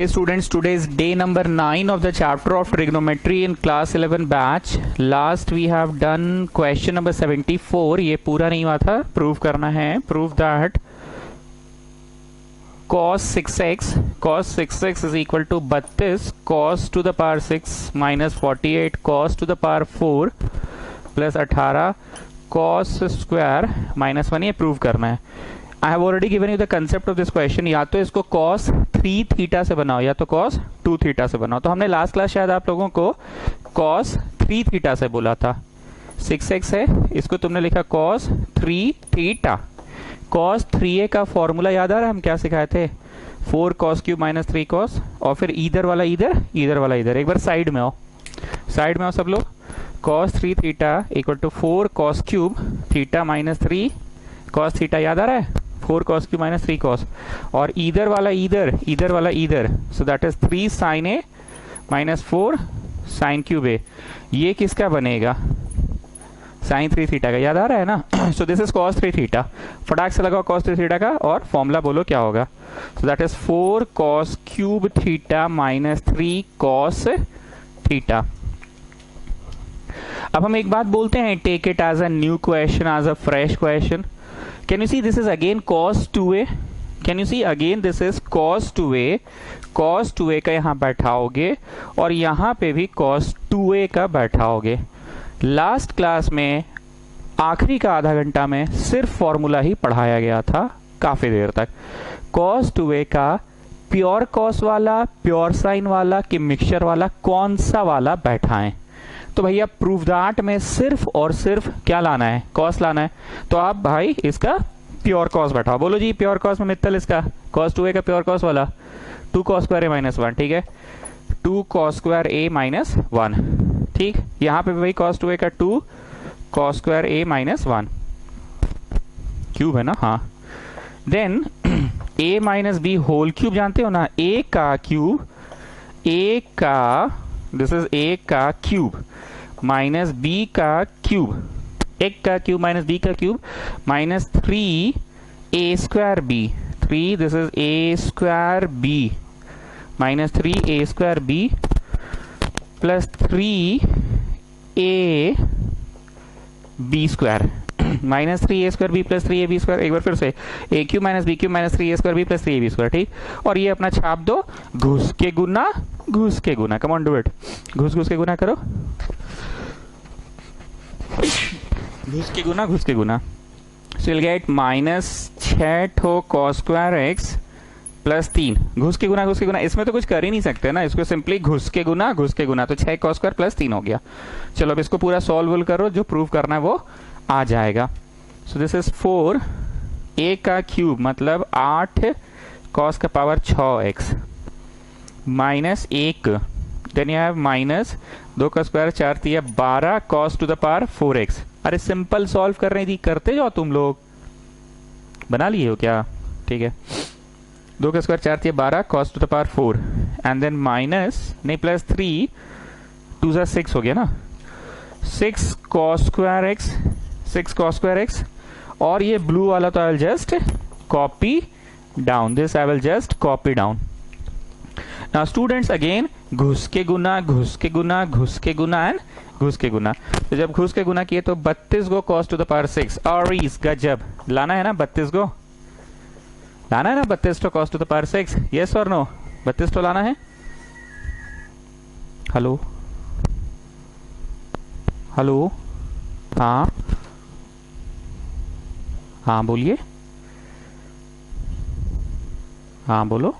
Students, today is day number 9 of the chapter of trigonometry in class 11 batch. Last we have done question number 74. ये पूरा नहीं हुआ था, prove करना है. Prove that cos 6x is equal to 32 cos to the power 6 minus 48 cos to the power 4 plus 18 cos square minus 1. ये prove करना है. I have already given you the concept of this question. या तो इसको cos 3 theta से बनाओ या तो cos 2 थीटा से बनाओ. तो हमने लास्ट क्लास शायद आप लोगों को cos 3 थीटा से बोला था. 6x है, इसको तुमने लिखा cos 3 थीटा. cos 3a का फॉर्मूला याद आ रहा है, हम क्या सिखाए थे? 4 cos क्यूब माइनस 3 cos, और फिर इधर वाला इधर वाला इधर. एक बार साइड में आओ सब लोग. cos 3 theta equal to 4 cos cube theta minus 3 cos theta. याद आ रहा है? 4 cos क्यूब माइनस 3 cos, और इधर वाला इधर. सो that is 3 sin a minus 4 sin cube a. ये किसका बनेगा? sin 3 थीटा का. याद आ रहा है ना? सो दिस इज cos 3 थीटा. फटाक से लगाओ cos 3 थीटा का और फॉर्मूला बोलो क्या होगा. So that is 4 cos cube theta minus 3 cos theta. अब हम एक बात बोलते हैं, take it as a new question, as a fresh question. Can you see this is again cos 2a? Can you see again this is cos 2a? cos 2a का यहाँ बैठाओगे और यहाँ पे भी cos 2a का बैठाओगे. लास्ट क्लास में आखिरी का आधा घंटा में सिर्फ फॉर्मूला ही पढ़ाया गया था काफी देर तक. cos 2a का प्योर cos वाला, प्योर साइन वाला कि मिक्सचर वाला, कौन सा वाला बैठाएं? तो भैया प्रूव दैट में सिर्फ और सिर्फ क्या लाना है? कॉस लाना है. तो आप भाई इसका प्योर कॉस बैठाओ. बोलो जी प्योर कॉस में मित्तल इसका cos 2a का प्योर कॉस वाला 2 cos स्क्वायर a माइनस 1. ठीक है, 2 cos स्क्वायर a माइनस 1. ठीक, यहां पे भाई cos 2a का 2 cos square a minus 1 cube है ना. हाँ, then a minus b whole cube जानते हो ना. a का क्यूब, a का, दिस इज a का क्यूब माइनस b का क्यूब, एक का क्यूब माइनस b का cube minus 3 a square b. 3 this is a square b minus 3 a square b plus 3 a b square minus 3 a square b plus 3 a b square. एक बार फिर से a cube minus b cube minus 3 a square b plus 3 a b square. ठीक, और ये अपना छाप दो घुस के गुना. Come on do it. घुस के गुना करो. घुस के गुना. सो विल गेट माइनस 6 ठो cos स्क्वायर x प्लस 3. घुस के गुना. इसमें तो कुछ कर ही नहीं सकते ना, इसको सिंपली घुस के गुना. तो 6 cos स्क्वायर प्लस 3 हो गया. चलो अब इसको पूरा सॉल्व करो, जो प्रूव करना है वो आ जाएगा. सो दिस इज 4 a का क्यूब मतलब 8 cos का power 6x minus 1. Then you have minus 2 का square 4 3 12 cos to the power 4x. अरे सिंपल सॉल्व करने दी, करते जाओ तुम लोग. बना लिए हो क्या? ठीक है, 2 का square 4 3 12 cos to the power 4 and then minus नहीं प्लस 3 2 जा 6 हो गया ना. 6 cos स्क्वायर x और ये ब्लू वाला तो I will just copy down. This I will just copy down. Now students again घुस के गुना एंड घुस के गुना. तो जब घुस के गुना किए तो 32 गो cos टू द पावर 6 और इस गजब लाना है ना. 32 गो लाना है ना. 32 तो cos to the power 6. Yes और नो? 32 तो लाना है. हेलो हाँ बोलिए. हाँ बोलो.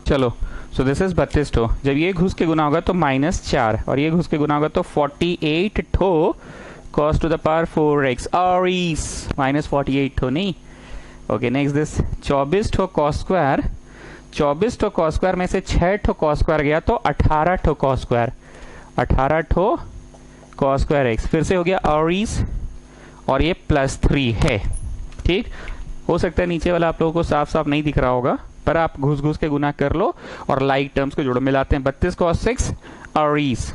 चलो, सो दिस इज 32 ठो. जब ये घुस के गुना होगा तो माइनस 4 और ये घुस के गुना होगा तो 48 ठो cos to the power 4x और इस माइनस 48 ठो नहीं. ओके, नेक्स्ट दिस 24 ठो cos स्क्वायर. 24 ठो cos स्क्वायर में से 6 ठो cos स्क्वायर गया तो 18 ठो cos स्क्वायर. 18 ठो cos स्क्वायर x फिर से हो गया और इस, और ये प्लस 3 है. ठीक, हो सकता है नीचे वाला आप लोगों को साफ साफ नहीं दिख रहा होगा, पर आप घुस के गुना कर लो और लाइक टर्म्स को जोड़ो. मिलाते हैं 32 cos 6 और इस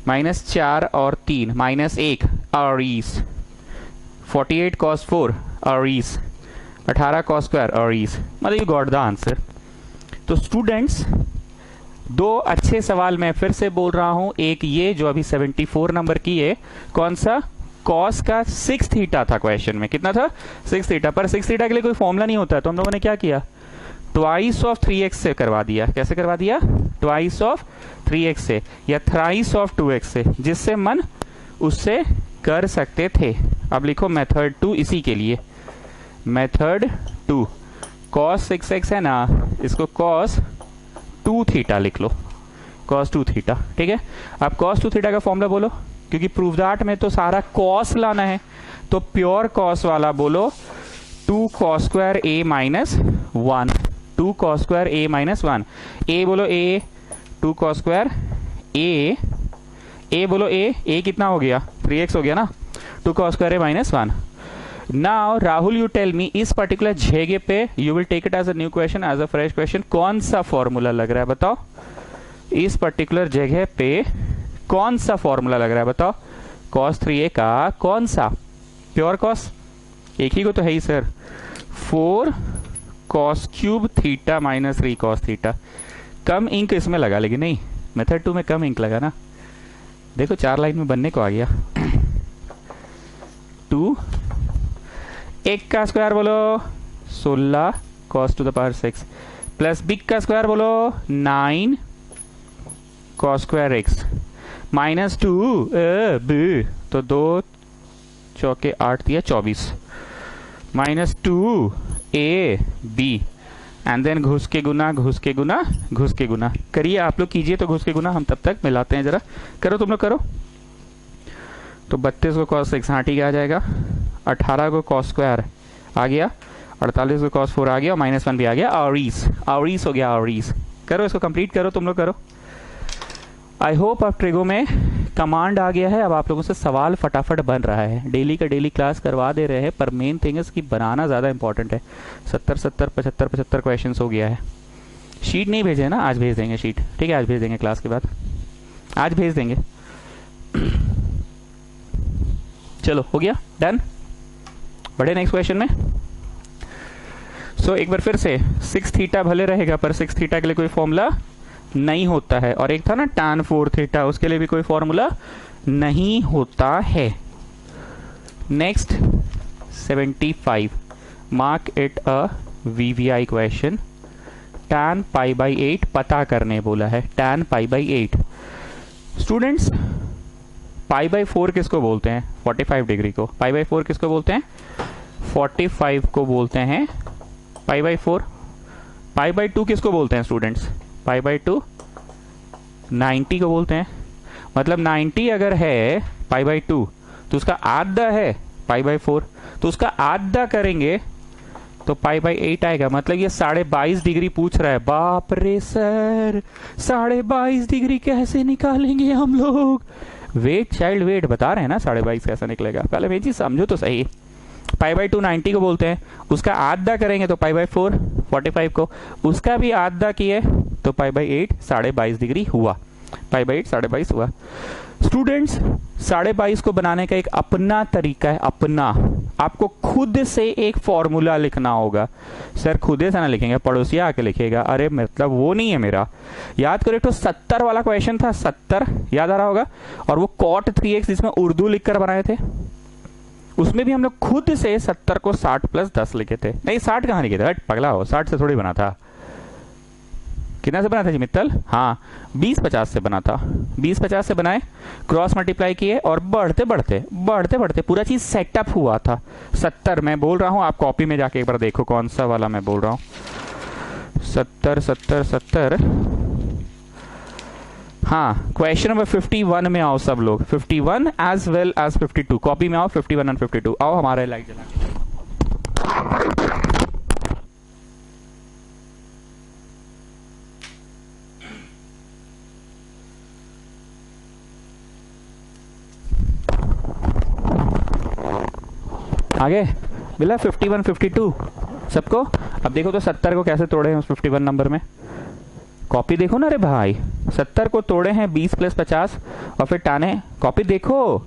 माइनस 4 और 3 माइनस 1 और इस 48 cos 4 और इस 18 cos स्क्वायर और इस. मतलब यू गॉट द आंसर. तो स्टूडेंट्स दो अच्छे सवाल मैं फिर से बोल रहा हूं, एक ये जो अभी 74 नंबर की है, कौन सा, कॉस का 6 थीटा था क्वेश्चन में, कितना था 6 थीटा, पर 6 थीटा के लिए कोई फॉर्मूला नहीं होता है, तो हम लोगों ने क्या किया, ट्वाइस ऑफ 3x से करवा दिया। कैसे करवा दिया, ट्वाइस ऑफ 3x से या थ्राइस ऑफ 2x से, जिससे मन उससे कर सकते थे। अब लिखो मेथड 2 इसी के लिए, मेथड 2 cos 6x है ना, इसको cos 2 थीटा लिख लो, cos 2 थीटा, ठीक है। अब cos 2 थीटा का फॉर्मूला बोलो, क्योंकि प्रूफ दैट में तो सारा cos लाना है, तो प्योर cos वाला बोलो 2 cos square a minus 1, 2 cos square a minus 1, a बोलो a 2 cos स्क्वायर a बोलो a कितना हो गया 3x हो गया ना, 2 cos square a minus 1। Now Rahul you tell me, इस पर्टिकुलर जगह पे you will take it as a new question, as a fresh question, कौन सा फॉर्मूला लग रहा है बताओ, इस पर्टिकुलर जगह पे कौन सा फॉर्मूला लग रहा है बताओ, cos 3a का कौन सा, प्योर cos, एक ही को तो है ही sir, 4 cos cube theta minus 3 cos theta. कम इंक इसमें लगा, लेकिन नहीं मेथड 2 में कम इंक लगा ना, देखो 4 लाइन में बनने को आ गया। 2 एक का स्क्वायर बोलो 16 cos to the power 6 plus बिग का स्क्वायर बोलो 9 cos square x minus 2 b, तो 2 चौके 8 दिया 24 minus 2 a b and then घुस के गुना घुस के गुना घुस के गुना करिए, आप लोग कीजिए तो घुस के गुना, हम तब तक मिलाते हैं, जरा करो तुम लोग करो। तो 32 को cos 6 हाँ ठीक है आ जाएगा, 18 को cos स्क्वायर आ गया, 48 को cos 4 आ गया, और माइनस 1 भी आ गया, आवरीस हो गया आवरीस। करो इसको कंप्लीट करो तुम लोग करो। आई होप अब ट्रिगो में कमांड आ गया है, अब आप लोगों से सवाल फटाफट बन रहा है, डेली का डेली क्लास करवा दे रहे हैं, पर मेन थिंग है कि बनाना ज़्यादा इंपॉर्टेंट है। 70 क्वेश्चन हो गया है। शीट नहीं भेजे ना, आज भेज देंगे शीट, ठीक है आज भेज देंगे, क्लास के बाद आज भेज देंगे। चलो हो गया डन, बढ़े नेक्स्ट क्वेश्चन में। सो एक बार फिर से 6 थीटा भले रहेगा, पर 6 थीटा के लिए कोई फॉर्मूला नहीं होता है, और एक था ना tan 4 थीटा, उसके लिए भी कोई फॉर्मूला नहीं होता है। Next 75, mark it a VVI question, tan pi by 8 पता करने बोला है, tan pi by 8। Students pi by 4 किसको बोलते हैं, 45 डिग्री को, पाई बाई 4 किसको बोलते हैं, 45 को बोलते हैं पाई बाई 4। पाई बाई 2 किसको बोलते हैं स्टूडेंट्स, पाई बाई 2 90 को बोलते हैं। मतलब 90 अगर है पाई बाई 2 तो उसका आधा है पाई बाई 4, तो उसका आधा करेंगे तो पाई बाई 8 आएगा। मतलब ये 22.5 डिग्री पूछ रहा है। बाप रे सर 22.5 डिग्री कैसे निकालेंगे हम लोग, वेट चाइल्ड वेट बता रहे हैं ना 22.5 कैसा निकलेगा, पहले ये चीज समझो तो सही। पाई बाई 2 90 को बोलते हैं, उसका आधा करेंगे तो पाई बाई 4 45 को, उसका भी आधा किए तो पाई बाई 8 22.5 डिग्री हुआ, पाई बाई 8 22.5 हुआ। स्टूडेंट्स 22.5 को बनाने का एक अपना तरीका है, अपना, आपको खुद से एक फॉर्मूला लिखना होगा। सर खुद से ना लिखेंगे, पड़ोसिया आके लिखेगा, अरे मतलब वो नहीं है मेरा। याद करो तो 70 वाला क्वेश्चन था, 70 याद आ रहा होगा, और वो cot 3x जिसमें उर्दू लिखकर बनाए थे, उसमें भी हम लोग खुद से 70 को 60 प्लस 10 लिखे थे। नहीं 60 कहां लिखे थे, पगला हो, 60 से थोड़ी बना था। कितना से बना था जी मित्तल, हाँ 20-50 से बना था, 20-50 से बनाए, क्रॉस मल्टीप्लाई किए, और बढ़ते बढ़ते बढ़ते बढ़ते पूरा चीज सेटअप हुआ था। 70 मैं बोल रहा हूं, आप कॉपी में जाके एक बार देखो कौन सा वाला मैं बोल रहा हूं। 70 हाँ क्वेश्चन नंबर 51 में आओ सब लोग, 51 एज वेल एज 52, कॉपी में आओ 51 एंड 52, आओ हमारे लाइट जला के। आगे मिला 51 52 सबको। अब देखो तो 70 को कैसे तोड़े हैं उस 51 नंबर में, कॉपी देखो ना, अरे भाई 70 को तोड़े हैं 20 प्लस 50 और फिर टाने, कॉपी देखो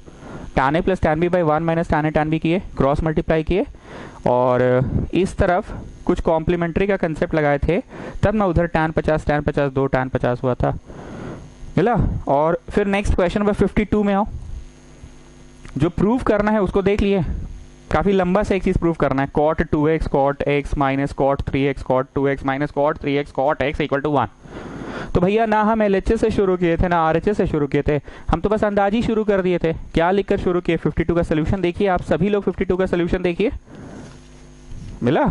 tan a plus tan b by 1 minus tan a tan b किए, क्रॉस मल्टीप्लाई किए, और इस तरफ कुछ कॉम्प्लीमेंट्री का कंसेप्ट लगाए थे, तब ना उधर tan 50 2 tan 50 हुआ था, मिला। और फिर नेक्स्ट क्वेश्चन नंबर 52 में आओ, जो प्रूव करना है उसको देख लिए। काफी लंबा से एक चीज प्रूव करना है, cot 2x cot x minus cot 3x cot 2x minus cot 3x cot x equal to 1। तो भैया ना हम LHS से शुरू किए थे ना RHS से शुरू किए थे, हम तो बस अंदाज ही शुरू कर दिए थे। क्या लिखकर शुरू किए? 52 का सोल्यूशन देखिए, आप सभी लोग 52 का सोल्यूशन देखिए, मिला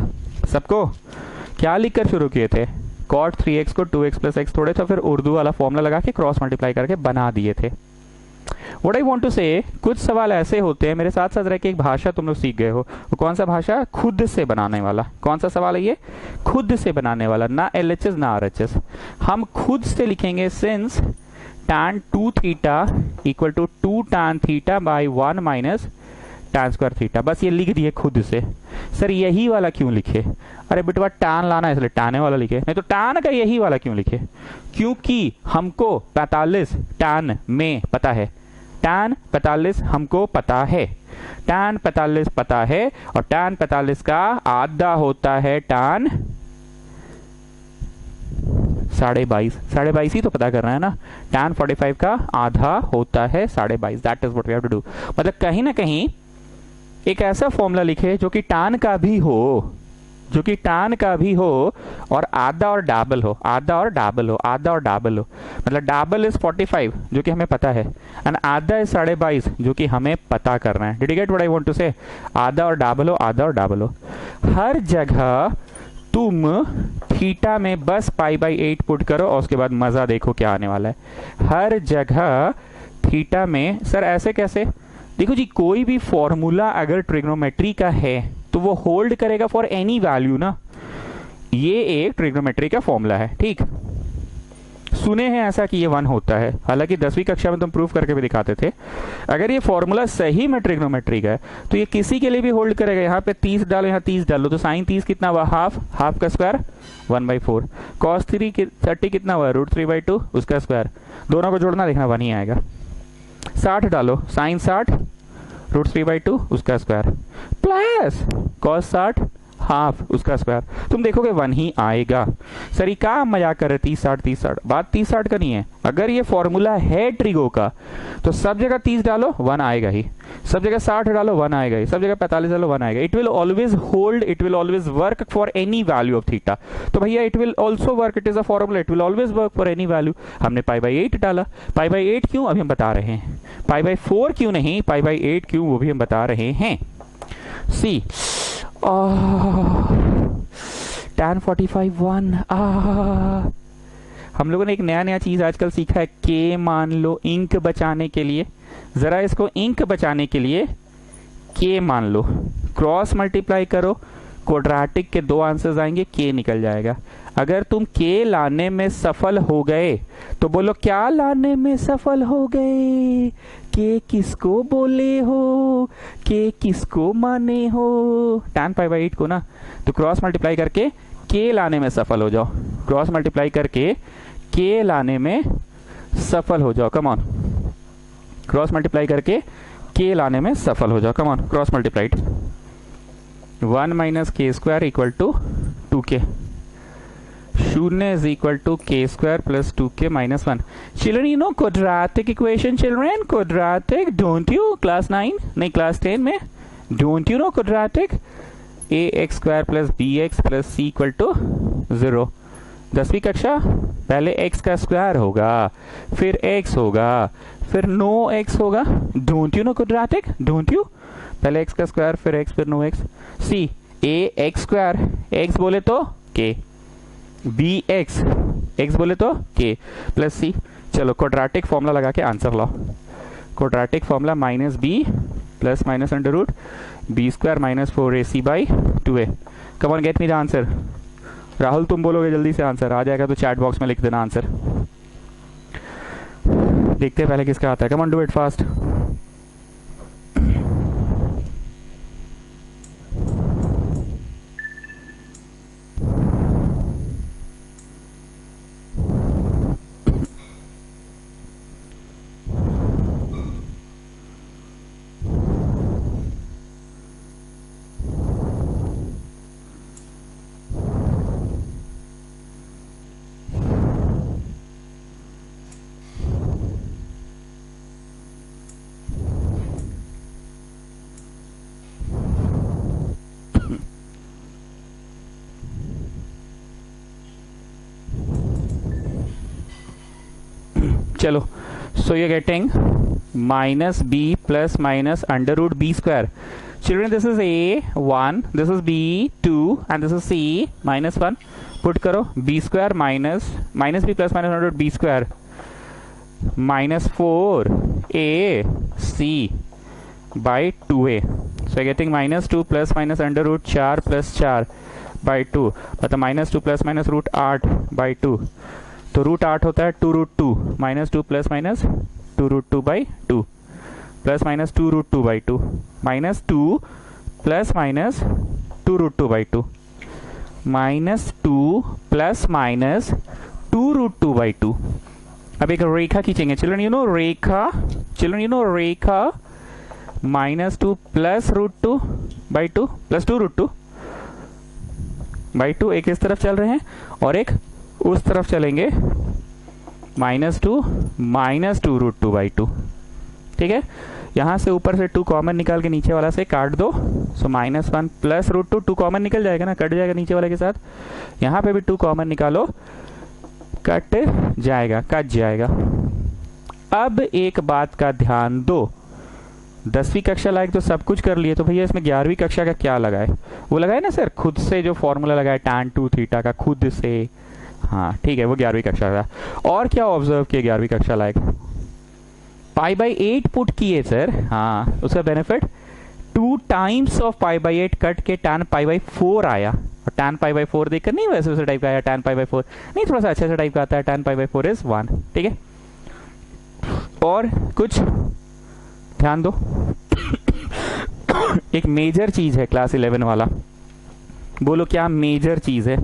सबको? क्या लिखकर शुरू किए थे? cot 3x को 2x प्लस x थोड़े सा फिर उर्दू वाला फॉर्मूला लगा के क्रॉस मल्टीप्लाई करके बना दिए थे। What I want to say, कुछ सवाल ऐसे होते हैं, मेरे साथ साथ रह के एक भाषा तुम लोग सीख गए हो, वो कौन सा भाषा? खुद से बनाने वाला। कौन सा सवाल है ये? खुद से बनाने वाला, ना LHS ना RHS। हम खुद से लिखेंगे since tan 2 theta equal to 2 tan theta by 1 minus tan square theta. बस ये लिख दिए खुद से। सर यही वाला क्यों लिखे? अरे बेटवा tan लाना है इसलिए tan वाला लिखे, नहीं तो tan का यही वाला क्यों लिखे? क्योंकि हमको 45 tan में पता है, tan 45 हमको पता है, tan 45 पता है, और tan 45 का आधा होता है tan 22.5 ही तो पता कर रहे हैं ना। tan 45 का आधा होता है 22.5। That is what we have to do. मतलब कहीं ना कहीं एक ऐसा फॉर्मूला लिखे जो कि tan का भी हो, जो कि tan का भी हो और आधा और डबल हो, आधा और डबल हो, आधा और डबल हो। मतलब डबल इज 45 जो कि हमें पता है, एंड आधा इज 22.5 जो कि हमें पता करना है। Did you get what I want to say? आधा और डबल हो, आधा और डबल हो। हर जगह तुम थीटा में बस π/8 पुट करो और उसके बाद मजा देखो क्या आने वाला है। हर जगह थीटा में, सर ऐसे कैसे? देखो जी, कोई भी फॉर्मूला अगर ट्रिग्नोमेट्री का है तो वो होल्ड करेगा फॉर एनी वैल्यू ना। ये एक ट्रिग्नोमेट्री का फॉर्मूला है, ठीक? सुने हैं ऐसा कि ये 1 होता है, हालांकि 10वीं कक्षा में तुम प्रूफ करके भी दिखाते थे। अगर ये फॉर्मूला सही में ट्रिग्नोमेट्री का है तो ये किसी के लिए भी होल्ड करेगा। यहाँ पे 30 डालो, यहाँ 30 डालो, तो साइन 30 कितना हुआ? हाफ का स्क्वायर 1/4। कॉस 30 कितना हुआ? √3/2 उसका स्क्वायर। दोनों को जोड़ना, देखना 1 ही आएगा। 60 डालो, साइन 60 √3/2 उसका स्क्वायर, प्लस कॉस 60 हाफ उसका स्क्वायर। तुम देखोगे 1 ही आएगा। सर ये क्या मजाक कर रहे? 30-60 बात 30-60 का नहीं है। अगर ये फॉर्मूला है ट्रिगो का तो सब जगह 30 डालो 1 आएगा ही, सब जगह 60 डालो 1 आएगा ही, सब जगह 45 डालो 1 आएगा। It will always hold, it will always work for any value of theta. तो भैया it will also work, it is a formula, it will always work for any value. हमने π/8 डाला। π/8 क्यों? अभी हम बता रहे हैं। π/4 क्यों नहीं, π/8 क्यों, वो भी हम बता रहे हैं। सी tan 45 1। हम लोगों ने एक नया चीज आजकल सीखा है, के मान लो इंक बचाने के लिए। जरा इसको इंक बचाने के लिए के मान लो, क्रॉस मल्टीप्लाई करो, क्वाड्रेटिक के 2 आंसर्स आएंगे, के निकल जाएगा। अगर तुम के लाने में सफल हो गए तो बोलो क्या लाने में सफल हो गए? के किसको बोले हो? के किसको माने हो? tan π/8 को ना, तो क्रॉस मल्टीप्लाई करके के लाने में सफल हो जाओ, क्रॉस मल्टीप्लाई करके के लाने में सफल हो जाओ। कम ऑन, क्रॉस मल्टीप्लाई करके के लाने में सफल हो जाओ। Come on, cross multiplied 1 minus K square equal to 2k। 0 is equal to k square plus 2k minus 1. Children, you know quadratic equation, children? Quadratic, don't you? Class 9? नहीं, class 10 में? Don't you know quadratic? ax square plus bx plus c equal to 0. 10वीं कक्षा, पहले x का square होगा, फिर x होगा, फिर नो x होगा। Don't you know quadratic? Don't you? पहले x का स्क्वायर, फिर x, फिर no x। c ax square, x बोले तो k, bx x बोले तो k प्लस c। चलो क्वाड्रेटिक फॉर्मूला लगा के आंसर लाओ। Quadratic formula -b plus minus under root b square minus 4ac by 2a। Come on, get me the answer. Rahul तुम बोलोगे जल्दी से आंसर आ जाएगा तो चैट बॉक्स में लिख देना आंसर। देखते हैं पहले किसका आता है। Come on, do it fast. चलो, so you getting minus B plus minus under root B square. Children, this is a1, this is b2 and this is c minus 1. Put करो b square minus b plus minus under root b square minus 4ac by 2a. So you're getting minus 2 plus minus under root 4 plus 4 by 2. मतलब minus 2 plus minus root 8 by 2. तो root 8 होता है 2 root 2 minus 2 plus minus 2 root 2 by 2 plus minus 2 root 2 by 2 minus 2 plus minus 2 root 2 by 2 minus 2 plus minus 2 root 2 by 2. अब एक रेखा खींचेंगे. Children you know रेखा minus 2 plus root 2 by 2 plus 2 root 2 by 2. एक इस तरफ चल रहे हैं और एक उस तरफ चलेंगे. Minus 2 root 2 by 2. ठीक है, यहां से ऊपर से 2 कॉमन निकाल के नीचे वाला से काट दो. So minus 1 plus root 2 2 common निकल जाएगा ना, कट जाएगा नीचे वाले के साथ. यहां पे भी 2 कॉमन निकालो, कट जाएगा. अब एक बात का ध्यान दो, 10वीं कक्षा लायक तो सब कुछ कर लिए, तो भैया इसमें 11वीं कक्षा का क्या लगाए? वो लगाए ना सर, खुद से जो फॉर्मूला लगाए tan 2 थीटा का खुद से. हाँ ठीक है, वो 11वीं कक्षा का. और क्या ऑब्जर्व किए 11वीं कक्षा लायक? पाई बाई 8 पुट किए सर. हाँ, उसका benefit 2 times of pi by 8 cut के tan पाई बाई 4 आया. और tan पाई बाई 4 देखकर नहीं वैसे टाइप का आया, tan पाई बाई 4 नहीं, थोड़ा सा अच्छा सा टाइप का आता है. tan pi by 4 is 1. ठीक है, और कुछ ध्यान दो. एक मेजर चीज है क्लास 11 वाला. बोलो क्या मेजर चीज है?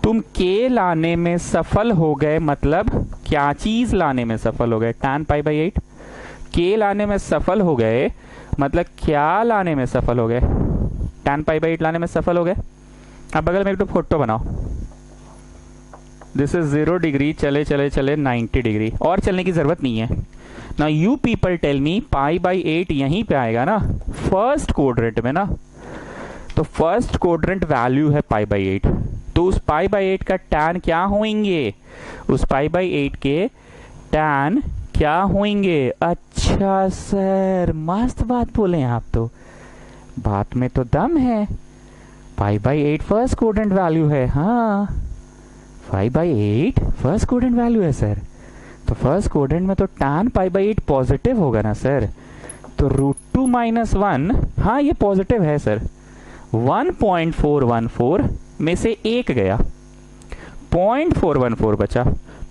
तुम के लाने में सफल हो गए, मतलब क्या चीज लाने में सफल हो गए? tan pi by 8. के लाने में सफल हो गए मतलब क्या लाने में सफल हो गए? tan पाई बाई 8 लाने में सफल हो गए. अब बगल में एक तो फोटो बनाओ. दिस इज 0 डिग्री, चले 90 डिग्री. और चलने की जरूरत नहीं है. ना you people tell me, pi by 8 यहीं पे आएगा ना फर्स्ट क्वाड्रेंट में ना. तो फर्स्ट क्वाड्रेंट वैल्यू है पाई बाई 8. तो उस पाई बाई 8 का tan क्या होंगे? उस पाई बाई 8 के tan क्या होंगे? अच्छा सर, मस्त बात बोले आप तो, बात में तो दम है. पाई बाई 8 फर्स्ट क्वाड्रेंट वैल्यू है. हाँ, पाई बाई 8 फर्स्ट क्वाड्रेंट वैल्यू है सर. तो फर्स्ट क्वाड्रेंट में तो tan पाई बाई 8 पॉजिटिव होगा ना सर. तो रूट 2 माइनस 1, हाँ ये पॉजिटिव है सर. 1.414 में से एक गया, 0.414 बचा.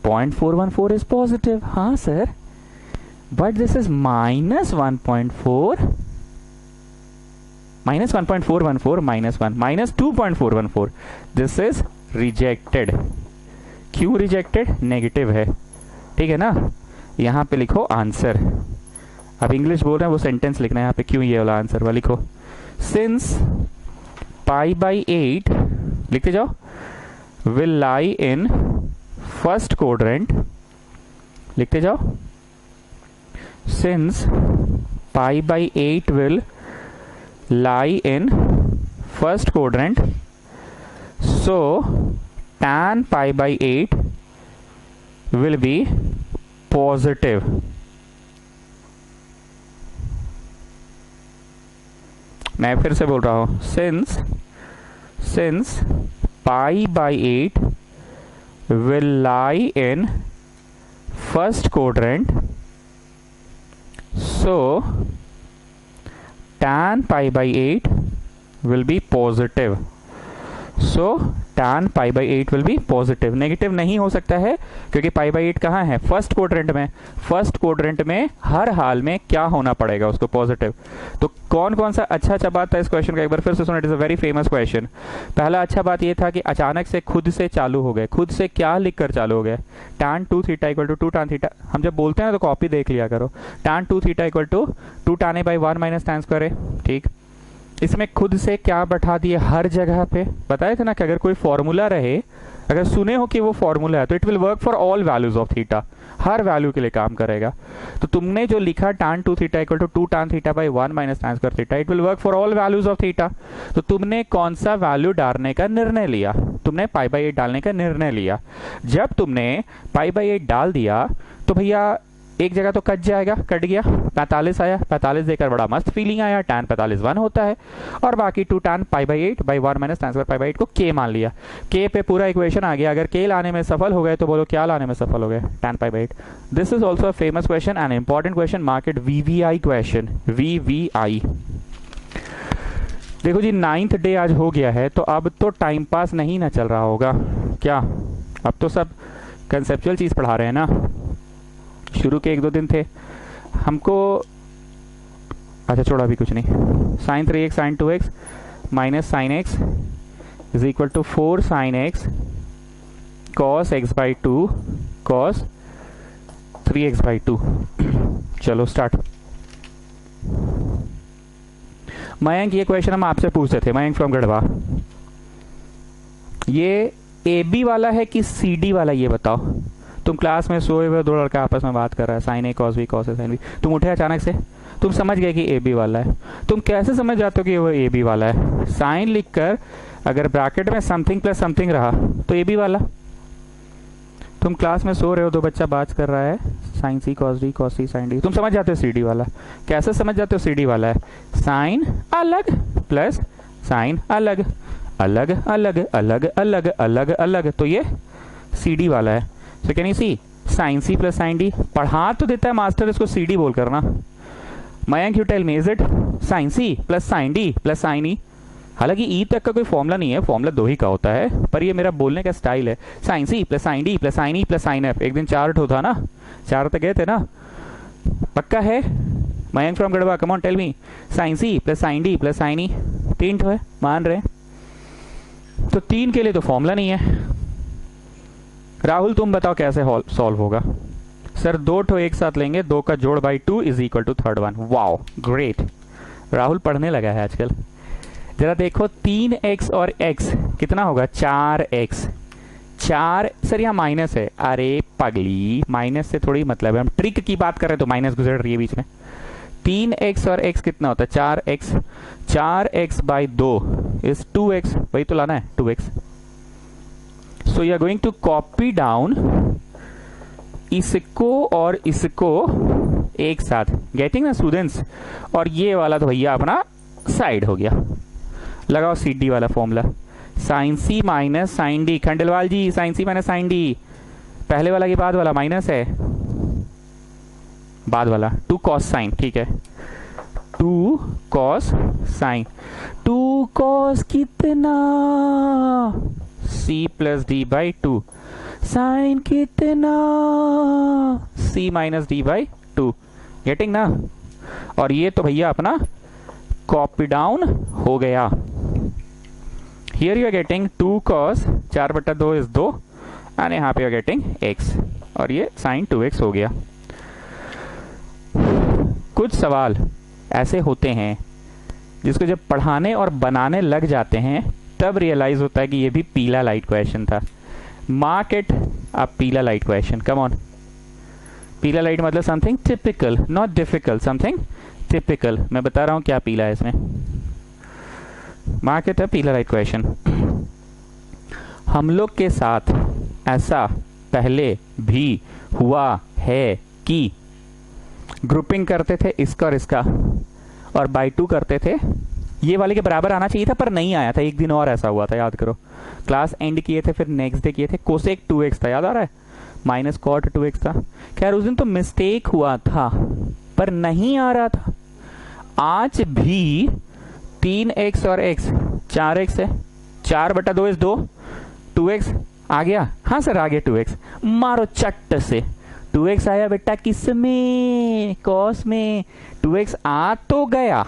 0.414 इज पॉजिटिव. हाँ sir, but this is minus 1.4 minus 1.414 minus 1 minus 2.414. This is rejected. क्यों रिजेक्टेड? नेगेटिव है. ठीक है ना. यहां पे लिखो आंसर. अब इंग्लिश बोल रहे हैं, वो सेंटेंस लिखना है यहाँ पे. क्यों ये वाला आंसर वाला लिखो. सिंस पाई बाई 8 लिखते जाओ will lie in first quadrant. लिखते जाओ. Since pi by 8 will lie in first quadrant, so tan pi by 8 will be positive. मैं फिर से बोल रहा हूं. since pi by 8 will lie in first quadrant, so tan pi by 8 will be positive. So tan pi by 8 will be positive. Negative नहीं हो सकता है क्योंकि pi by 8 कहाँ है? फर्स्ट क्वाड्रेंट में. फर्स्ट क्वाड्रेंट में हर हाल में क्या होना पड़ेगा उसको? पॉजिटिव. तो कौन कौन सा अच्छा बात था इस क्वेश्चन का? एक बार फिर से सुनो. It is a very famous question. पहला अच्छा बात ये था कि अचानक से खुद से चालू हो गए. खुद से क्या लिखकर चालू हो गए? tan 2 theta equal to 2 tan theta. हम जब बोलते हैं ना तो कॉपी देख लिया करो. tan 2 theta equal to 2 tan a by 1 minus tan square a. ठीक, इसमें खुद से क्या बैठा दिए हर जगह पे? बताए थे ना कि अगर कोई फॉर्मूला रहे, अगर सुने हो कि वो फॉर्मूला है, तो it will work for all values of theta. Her value के लिए काम करेगा. तो तुमने जो लिखा tan 2 theta equal to 2 tan theta by 1 minus tan square theta, it will work for all values of theta. तो तुमने कौन सा वैल्यू डालने का निर्णय लिया? तुमने पाई बाई 8 डालने का निर्णय लिया। जब तुमने पाई बाई 8 डाल दिया तो भैया एक जगह तो कट जाएगा, कट गया, 45 आया, 45 देकर बड़ा मस्त फीलिंग आया, tan 45 1 होता है, और बाकी 2 tan pi by 8 by 1 minus tan square pi by 8 को k मान लिया। k पे पूरा इक्वेशन आ गया। अगर k लाने में सफल हो गए तो बोलो क्या लाने में सफल हो गए, tan pi by 8। This is also a famous question and important question, market VVI question, VVI। देखो जी 9th डे आज हो गया है, तो अब तो टाइम पास नहीं ना चल रहा होगा क्या, अब तो सब कंसेप्चुअल चीज पढ़ा रहे हैं ना। शुरू के 1-2 दिन थे हमको, अच्छा छोड़ा अभी कुछ नहीं। sin 3x sin 2x minus sin x is equal to 4 sin x cos x by 2 cos 3x by 2। चलो स्टार्ट। मयंक ये क्वेश्चन हम आपसे पूछते थे, मयंक फ्रॉम गढ़वा, ये AB वाला है कि CD वाला ये बताओ। तुम क्लास में सोए हुए 2 लड़का आपस में बात कर रहा है, sign A cos B cos A sine B, तुम उठे अचानक से, तुम समझ गए कि AB वाला है। तुम कैसे समझ जाते हो कि वो AB वाला है? साइन लिखकर अगर ब्रैकेट में समथिंग प्लस समथिंग रहा तो AB वाला। तुम क्लास में सो रहे हो, 2 बच्चा बात कर रहा है, साइन सी कॉस डी कॉस सी साइन डी, तुम समझ जाते हो CD वाला। कैसे समझ जाते हो CD वाला है? साइन अलग प्लस साइन अलग, अलग अलग अलग अलग अलग अलग, तो ये CD वाला है। So can you see sine C plus sine D, पढ़ा तो देता है मास्टर, इसको CD बोल करना। Mayank you tell me, is it sine C plus sine D plus sine E? हालांकि ई तक का कोई फॉर्मूला नहीं है, फॉर्मूला 2 ही का होता है, पर ये मेरा बोलने का स्टाइल है। Sine C plus sine D plus sine E plus sine F. एक दिन 4 ठो था ना, 4 तक गए थे ना, पक्का है? Mayank from Garhwa, come on tell me, sine C plus sine D plus sine E 3 ठो है, मान रहे? तो 3 के लिए तो फॉर्मूला नहीं है। राहुल तुम बताओ कैसे सॉल्व होगा? सर 2 ठो एक साथ लेंगे, 2 का जोड़ by 2 is equal to third one. Wow great, Rahul पढ़ने लगा है आजकल। जरा देखो 3x और x कितना होगा? 4x। 4 सर यहाँ माइनस है, अरे पगली माइनस से थोड़ी मतलब है, हम ट्रिक की बात कर रहे हैं तो माइनस गुजर रही है बीच में। 3x और x कितना होता है? 4x। 4x by 2 is 2x, वही तो लाना है 2x। So you are going to copy down इसको और इसको एक साथ, गेटिंग ना स्टूडेंट्स? और ये वाला तो भैया अपना साइड हो गया। लगाओ CD वाला फॉर्मूला, साइन सी माइनस साइन डी। खंडेलवाल जी साइन सी माइनस साइन डी, पहले वाला के बाद वाला माइनस है, बाद वाला 2 कॉस साइन, ठीक है 2 कॉस साइन। 2 कॉस कितना? C plus D by 2। Sine कितना? C minus D by 2। Getting ना? और ये तो भैया अपना कॉपी डाउन हो गया। Here you are getting 2 cos 4/2 is 2 and यहाँ पे यू आर गेटिंग x, और ये साइन 2x हो गया। कुछ सवाल ऐसे होते हैं जिसको जब पढ़ाने और बनाने लग जाते हैं तब रियलाइज होता है कि ये भी पीला लाइट क्वेश्चन था। मार्क इट अ पीला लाइट क्वेश्चन, कम ऑन। पीला लाइट मतलब something typical, not difficult, something typical. मैं बता रहा हूं क्या पीला है इसमें। मार्क इट अ पीला लाइट क्वेश्चन। हम लोग के साथ ऐसा पहले भी हुआ है कि ग्रुपिंग करते थे इसका और इसका, और बाई 2 करते थे, ये वाले के बराबर आना चाहिए था पर नहीं आया था। एक दिन और ऐसा हुआ था, याद करो, क्लास एंड किए थे, फिर नेक्स्ट डे किए थे। कोसेक 2x था, याद आ रहा है? माइनस कॉट 2x था। खैर उस दिन तो मिस्टेक हुआ था पर नहीं आ रहा था। आज भी 3x और x 4x है, 4/2 इज 2, 2x आ गया। हाँ सर आ गया 2x, मारो चट्ट से। 2x आया बेटा किस में? कॉस में। 2x आ तो गया,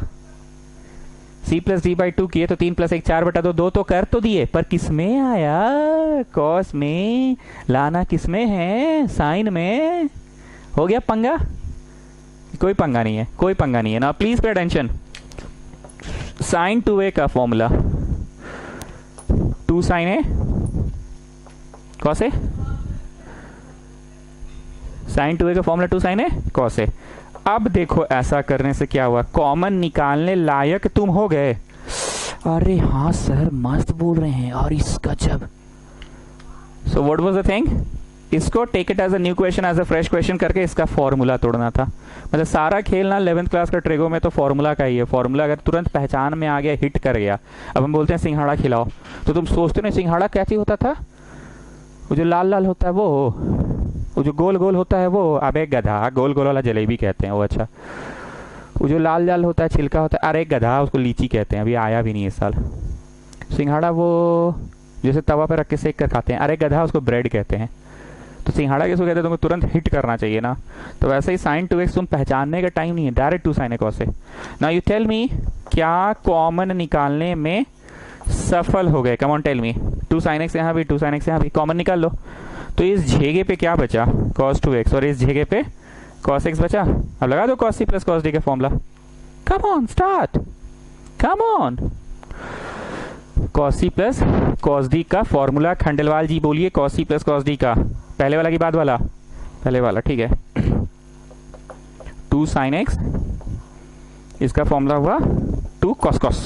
C प्लस डी बाई 2 किए तो 3 प्लस 1 4/2, 2 तो कर तो दिए, पर किस में आया? कॉस में। लाना किस में है? साइन में। हो गया पंगा? कोई पंगा नहीं है, कोई पंगा नहीं है ना। Please pay attention. Sign 2a का formula 2 sign A cos A. Sign 2a का formula 2 sign A cos A. अब देखो ऐसा करने से क्या हुआ, कॉमन निकालने लायक तुम हो गए। अरे हाँ सर मस्त बोल रहे हैं, और इसका जब so what was the thing, इसको take it as a new question, as a fresh question करके इसका फॉर्मूला तोड़ना था। मतलब सारा खेल ना 11th क्लास का ट्रिगो में तो फॉर्मूला का ही है। फॉर्मूला अगर तुरंत पहचान में आ गया, हिट कर गया। अब हम बोलते हैं सिंघाड़ा खिलाओ, तो तुम सोचते हो सिंघाड़ा क्या चीज होता था, वो जो लाल लाल होता है वो जो गोल गोल होता है वो, अबे गधा, गोल गोल वाला जलेबी कहते हैं वो। अच्छा, वो जो लाल लाल होता है छिलका होता है, अरे गधा उसको लीची कहते हैं, अभी आया भी नहीं इस साल। सिंघाड़ा वो जैसे तवा पर रख के सेक कर खाते हैं, अरे गधा उसको ब्रेड कहते हैं। तो सिंघाड़ा किसको कहते हैं, तुमको तुरंत हिट करना चाहिए ना। तो वैसे ही sin 2x तुम पहचानने का टाइम नहीं है, direct 2 sin a cos a। Now you tell me, क्या कॉमन निकालने में सफल हो गए? Come on tell me. 2 sin x यहाँ भी, 2 sin x यहाँ भी, कॉमन निकाल लो। तो इस झेगे पे क्या बचा, cos 2x, और इस झेगे पे cos x बचा। अब लगा दो cos c plus cos d का formula. Come on, start, come on. cos c plus cos d का फॉर्मूला, खंडेलवाल जी बोलिए, cos c plus cos d का, पहले वाला की बाद वाला, पहले वाला, ठीक है। 2 sin x, इसका फॉर्मूला हुआ 2 cos cos,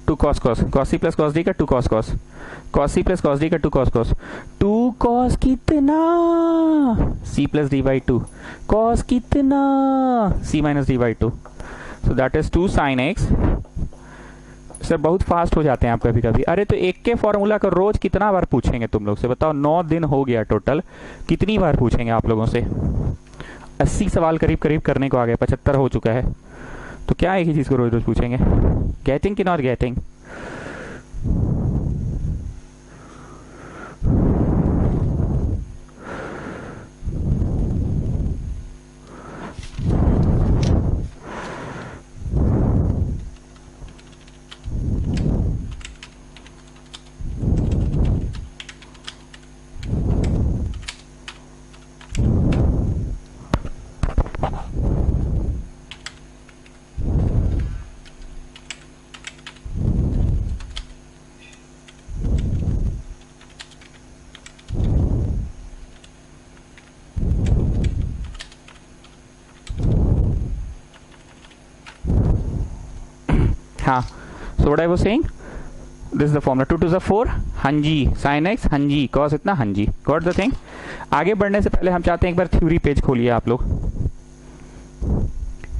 2 cos cos, cos c plus cos d का 2 cos cos, cos c plus cos d का 2 cos cos, 2 cos कितना, c plus d by 2, cos कितना, c minus d by 2। So that is 2 sin x। Sir बहुत fast हो जाते हैं आप कभी कभी। अरे तो एक के फॉर्मूला का रोज कितना बार पूछेंगे तुम लोग से, बताओ। 9 दिन हो गया टोटल, कितनी बार पूछेंगे आप लोगों से? 80 सवाल करीब करीब करने को आ गए, 75 हो चुका है। तो क्या एक ही चीज को रोज रोज पूछेंगे? गेटिंग कि नॉट गेटिंग? हाँ, so what I was saying, this is the formula, 2 to the 4, हाँ जी, sin x, हाँ जी, cos इतना, हाँ जी, got the thing। आगे बढ़ने से पहले हम चाहते हैं एक बार थ्योरी पेज खोलिए आप लोग,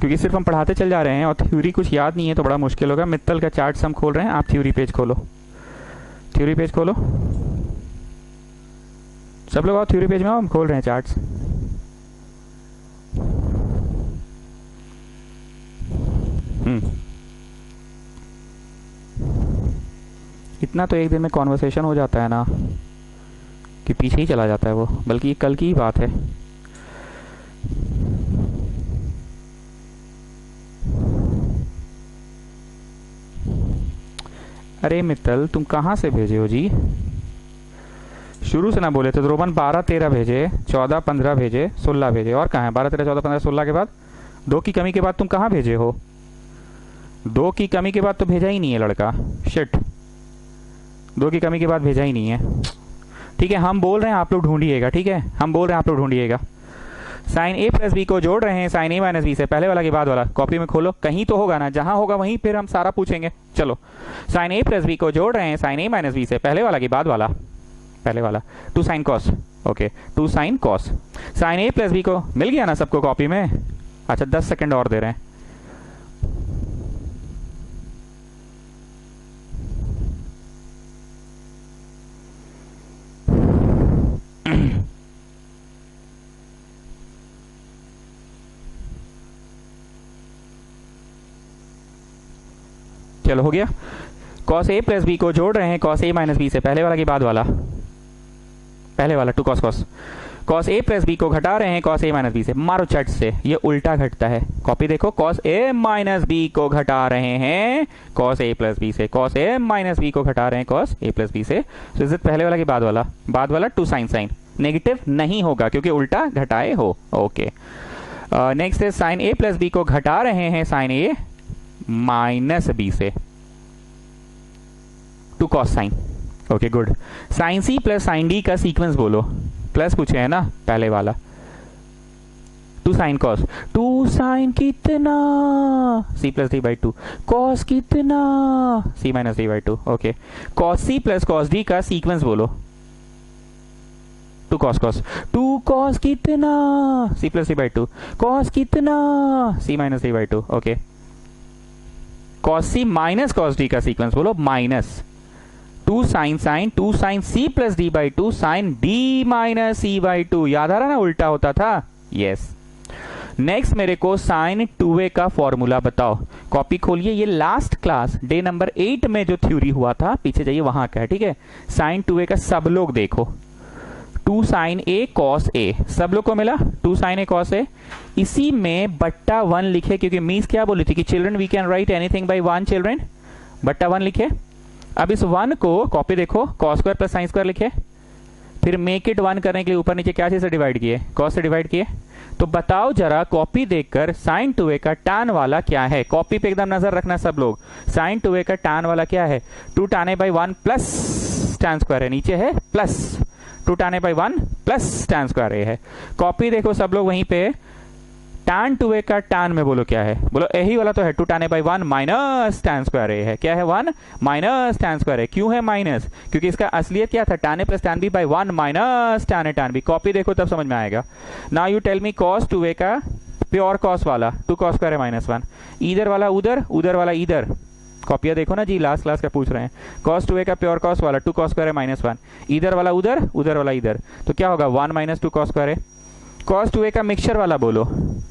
क्योंकि सिर्फ हम पढ़ाते चल जा रहे हैं और थ्योरी कुछ याद नहीं है तो बड़ा मुश्किल होगा। मित्तल का चार्ट हम खोल रहे हैं, आप थ्योरी पेज खोलो, थ्योरी पेज खोलो, सब लोग आओ थ्योरी पेज में आओ, हम खोल रहे हैं चार्ट्स। इतना तो एक दिन में कॉन्वर्सेशन हो जाता है ना कि पीछे ही चला जाता है वो, बल्कि ये कल की ही बात है। अरे मित्तल तुम कहाँ से भेजे हो जी? शुरू से ना बोले थे तो रोमन 12 13 भेजे, 14 15 भेजे, 16 भेजे, और कहाँ है 12 13 14 15 16 के बाद? 2 की कमी के बाद तुम कहाँ भेजे हो? 2 की कमी के बाद तो भेजा ही नहीं है लड़का, शिट, 2 की कमी के बाद भेजा ही नहीं है। ठीक है, हम बोल रहे हैं आप लोग ढूंढिएगा, ठीक है, हम बोल रहे हैं आप लोग ढूंढिएगा। साइन ए प्लस बी को जोड़ रहे हैं साइन ए माइनस बी से, पहले वाला के बाद वाला, कॉपी में खोलो, कहीं तो होगा ना, जहां होगा वहीं फिर हम सारा पूछेंगे। चलो, साइन ए प्लस बी को जोड़ रहे हैं साइन ए माइनस बी से, पहले वाला के बाद वाला, पहले वाला, 2 sine cos, okay 2 sine cos. Sine A plus B को मिल गया ना सबको कॉपी में? अच्छा 10 सेकेंड और दे रहे हैं। चलो हो गया। cos a प्लस बी को जोड़ रहे हैं cos a माइनस बी से, पहले वाला के बाद वाला, पहले वाला 2 cos cos। cos a plus B को घटा रहे हैं cos a माइनस बी से, मारो चट से, ये उल्टा घटता है, कॉपी देखो, cos a माइनस बी को घटा रहे हैं cos a प्लस बी से, cos a माइनस बी को घटा रहे हैं cos a प्लस बी से। तो इस पहले वाला के बाद वाला 2 साइन साइन, नेगेटिव नहीं होगा क्योंकि उल्टा घटाए हो, ओके। नेक्स्ट है साइन a प्लस बी को घटा रहे हैं साइन a माइनस बी से, 2 cos sine, okay good. Sine C plus sine D का सीक्वेंस बोलो, प्लस पूछे है ना पहले वाला, 2 साइन कॉस, 2 साइन कितना, C plus D by 2, cos कितना, C minus D by 2, okay. Cos C plus cos D का सीक्वेंस बोलो, two cos cos, two cos कितना C plus C by two, cos कितना C minus C by two. Okay, cos C minus cos D का sequence बोलो, minus two sine sine, two sine C plus D by two, sine D minus C by two. याद आ रहा ना, उल्टा होता था। यस। नेक्स्ट मेरे को साइन 2a का फॉर्मूला बताओ। कॉपी खोलिए, ये लास्ट क्लास डे नंबर 8 में जो थ्योरी हुआ था, पीछे जाइए वहां का है, ठीक है। साइन 2a का सब लोग देखो, to sign A cos A, सब लोग को मिला to sign A cos A. इसी में बट्टा 1 लिखे, क्योंकि मीन्स क्या बोली थी कि children we can write anything by 1 children, बट्टा 1 लिखे। अब इस 1 को कॉपी देखो, cos square plus sine square लिखे, फिर मेक इट 1 करने के लिए ऊपर नीचे क्या चीज से डिवाइड किए, कॉस से डिवाइड किए। तो बताओ जरा कॉपी देखकर साइन 2a का टैन वाला क्या है। कॉपी पे एकदम नजर रखना सब लोग। साइन 2a का टैन वाला क्या है, 2 tan a by 1 plus tan square है, नीचे है plus 2 tan a by 1 plus tan square A है। कॉपी देखो सब लोग वहीं पे, tan 2a का tan में बोलो क्या है, बोलो यही वाला तो है 2 tan a by 1 minus tan square A है। क्या है, 1 माइनस टैन स्क्वायर ए। क्यों है माइनस, क्योंकि इसका असलियत क्या था, tan a plus tan b by 1 minus tan a tan b। Copy देखो तब समझ में आएगा। Now you tell me cos 2a का प्योर कॉस वाला 2 cos स्क्वायर है माइनस 1, इधर वाला उधर, उधर वाला इधर। कॉपिया देखो ना जी, लास्ट क्लास का पूछ रहे हैं। cos 2a का प्योर कॉस वाला 2 cos स्क्वायर है माइनस 1, इधर वाला उधर, उधर वाला इधर, तो क्या होगा 1 माइनस 2 cos स्क्वायर है। cos 2a का मिक्सचर वाला बोलो,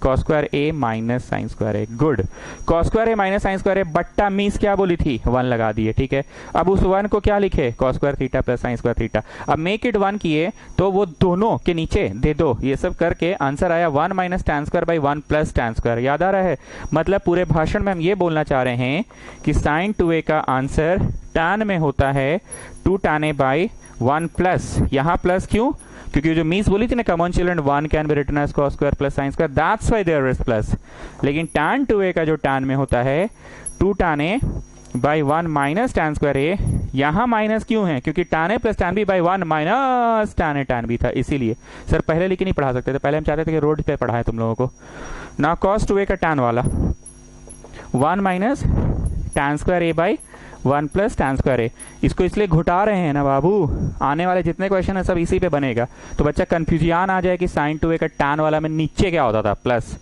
cos square a minus sine square a। Good, cos square a minus sine square a बट्टा मीन्स क्या बोली थी, 1 लगा दिए, ठीक है। अब उस 1 को क्या लिखे, cos square theta plus sine square theta. अब मेक इट 1 किए तो वो दोनों के नीचे दे दो, ये सब करके आंसर आया 1 minus tan square by 1 plus tan square. याद आ रहा है, मतलब पूरे भाषण में हम ये बोलना चाह रहे हैं कि साइन 2a का आंसर टैन में होता है 2 tan a बाई 1 प्लस, यहाँ प्लस क्यों, क्योंकि जो मीन्स बोली थी ना common children 1 can be written as cos square plus sine square, that's why there is plus. लेकिन tan 2a का जो tan में होता है 2 tan a by 1 minus tan square A, यहाँ माइनस क्यों है, क्योंकि tan a plus tan b by 1 minus tan a tan b था, इसीलिए। सर पहले लिख नहीं पढ़ा सकते थे, पहले हम चाहते थे कि रोड पे पढ़ाए तुम लोगों को ना। cos 2a का tan वाला 1 minus tan square A by 1 plus tan square A. इसको इसलिए घुटा रहे हैं ना बाबू, आने वाले जितने क्वेश्चन है सब इसी पे बनेगा, तो बच्चा कंफ्यूजन आ जाए कि साइन 2a का टैन वाला में नीचे क्या होता था, प्लस,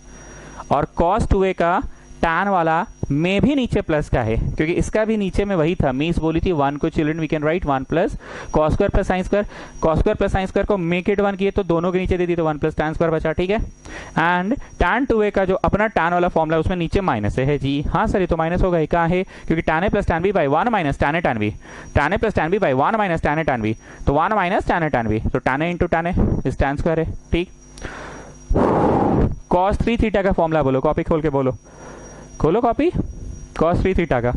और cos 2a का टैन वाला में भी नीचे प्लस का है, क्योंकि इसका भी नीचे में वही था। मीन्स बोली थी 1 को children we can write 1 plus cos square plus sine square, cos square plus sine square को मेक इट 1 किए तो दोनों के नीचे दे दी तो 1 प्लस टैन स्क्वायर बचा, ठीक है। एंड tan 2a का जो अपना टैन वाला फॉर्मूला उसमें नीचे माइनस है जी, हाँ सर ये तो माइनस होगा ही, कहाँ है, क्योंकि tan a plus tan b by 1 minus tan a tan b, tan a plus tan b by 1 minus tan a tan b, तो 1 minus tan a tan b, तो tan a into tan a इस tan square है, ठीक। cos 3 theta का formula बोलो, copy खोल के बोलो, खोलो कॉपी, cos 3 थीटा का